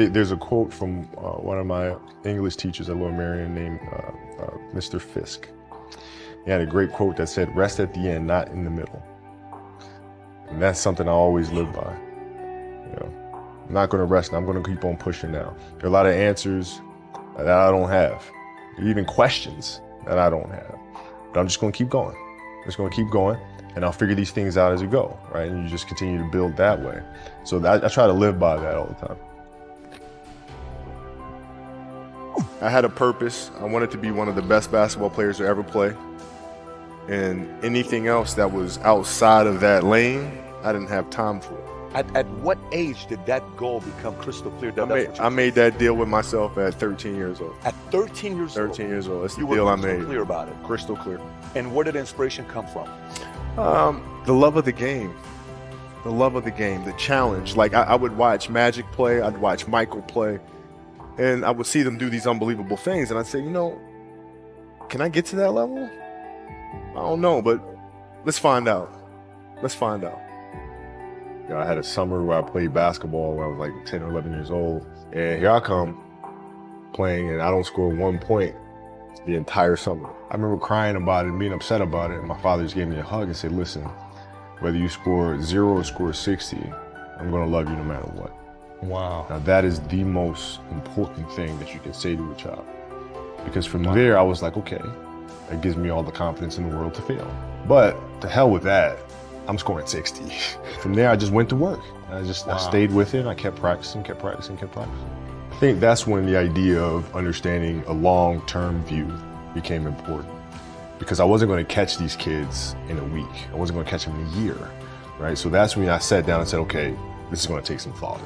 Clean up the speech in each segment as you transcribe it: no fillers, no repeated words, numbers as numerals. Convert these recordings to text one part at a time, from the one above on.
There's a quote from one of my English teachers at Lord Marion named Mr. Fisk. He had a great quote that said, "Rest at the end, not in the middle." And that's something I always live by. You know, I'm not gonna rest, I'm gonna keep on pushing now. There are a lot of answers that I don't have, even questions that I don't have. But I'm just gonna keep going. I'm just gonna keep going, and I'll figure these things out as we go, right? And you just continue to build that way. So I try to live by that all the time. I had a purpose. I wanted to be one of the best basketball players to ever play. And anything else that was outside of that lane, I didn't have time for. At what age did that goal become crystal clear? I made that deal with myself at 13 years old. At 13 years old? 13 years old. That's the deal I made. You were crystal clear about it? Crystal clear. And where did inspiration come from? The love of the game. The love of the game, the challenge. Like I would watch Magic play, I'd watch Michael play, and I would see them do these unbelievable things, and I'd say, you know, can I get to that level? I don't know, but let's find out. Let's find out. You know, I had a summer where I played basketball when I was like 10 or 11 years old, and here I come playing, and I don't score 1 point the entire summer. I remember crying about it and being upset about it, and my father just gave me a hug and said, listen, whether you score 0 or score 60, I'm gonna love you no matter what. Wow. Now that is the most important thing that you can say to a child. Because from there, I was like, okay, that gives me all the confidence in the world to fail. But to hell with that, I'm scoring 60. From there, I just went to work. I stayed with it. I kept practicing, kept practicing, kept practicing. I think that's when the idea of understanding a long-term view became important. Because I wasn't going to catch these kids in a week. I wasn't going to catch them in a year, right? So that's when I sat down and said, okay, this is going to take some thought,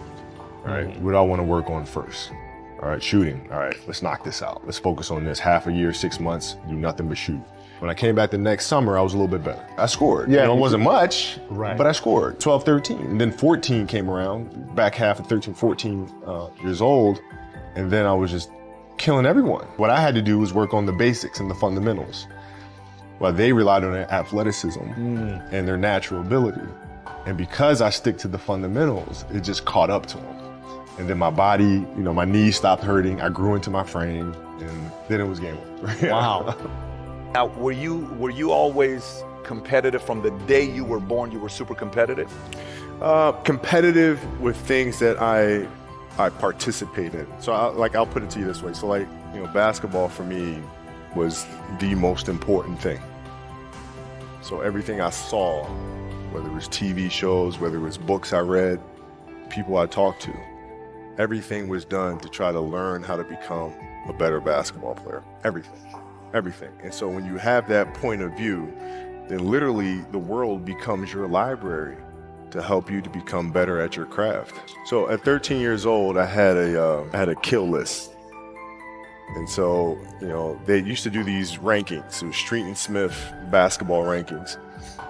right? What do I want to work on first? All right, shooting. All right, let's knock this out. Let's focus on this. Half a year, 6 months, do nothing but shoot. When I came back the next summer, I was a little bit better. I scored. Yeah, it wasn't much, right, but I scored. 12, 13. And then 14 came around, back half of 13, 14 years old, and then I was just killing everyone. What I had to do was work on the basics and the fundamentals. Well, they relied on their athleticism and their natural ability. And because I stick to the fundamentals, it just caught up to them. And then my body, you know, my knees stopped hurting. I grew into my frame, and then it was game over. Wow. Now, were you always competitive from the day you were born? You were super competitive? Competitive with things that I participated. So I'll put it to you this way. So like, you know, basketball for me was the most important thing. So everything I saw, whether it was TV shows, whether it was books I read, people I talked to, everything was done to try to learn how to become a better basketball player. Everything. And so when you have that point of view, then literally the world becomes your library to help you to become better at your craft. So at 13 years old, I had a kill list. And so, you know, they used to do these rankings. It was Street and Smith basketball rankings.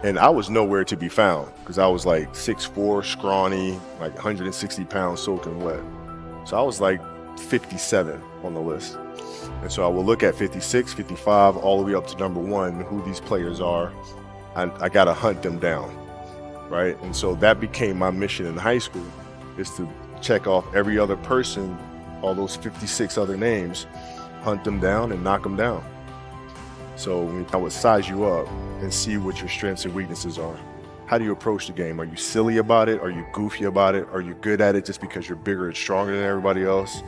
And I was nowhere to be found because I was like 6'4", scrawny, like 160 pounds soaking wet. So I was like 57 on the list. And so I will look at 56, 55, all the way up to number 1, who these players are. I got to hunt them down, right? And so that became my mission in high school, is to check off every other person, all those 56 other names, hunt them down and knock them down. So I would size you up and see what your strengths and weaknesses are. How do you approach the game? Are you silly about it? Are you goofy about it? Are you good at it just because you're bigger and stronger than everybody else?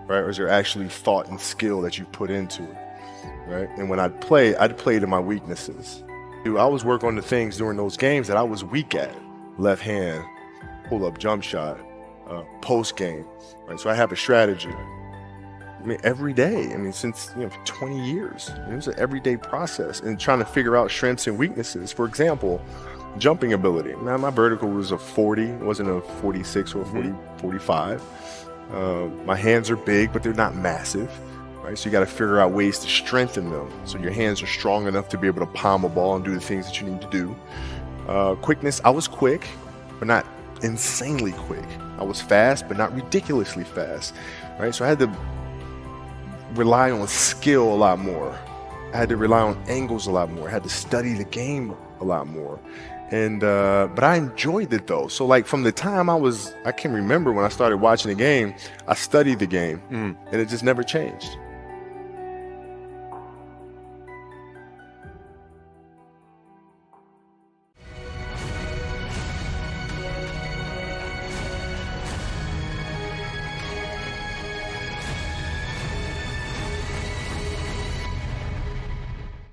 Right? Or is there actually thought and skill that you put into it? Right? And when I'd play to my weaknesses. I was working on the things during those games that I was weak at. Left hand, pull up jump shot, post game. Right? So I have a strategy. I mean, every day. I mean, since 20 years. It was an everyday process and trying to figure out strengths and weaknesses. For example, jumping ability. Now, my vertical was a 40, it wasn't a 46 or a 45. My hands are big, but they're not massive, right? So you got to figure out ways to strengthen them so your hands are strong enough to be able to palm a ball and do the things that you need to do. Quickness, I was quick, but not insanely quick. I was fast, but not ridiculously fast, right? So I had to rely on skill a lot more. I had to rely on angles a lot more. I had to study the game a lot more. And but I enjoyed it though. So like from the time I can remember when I started watching the game, I studied the game, and it just never changed.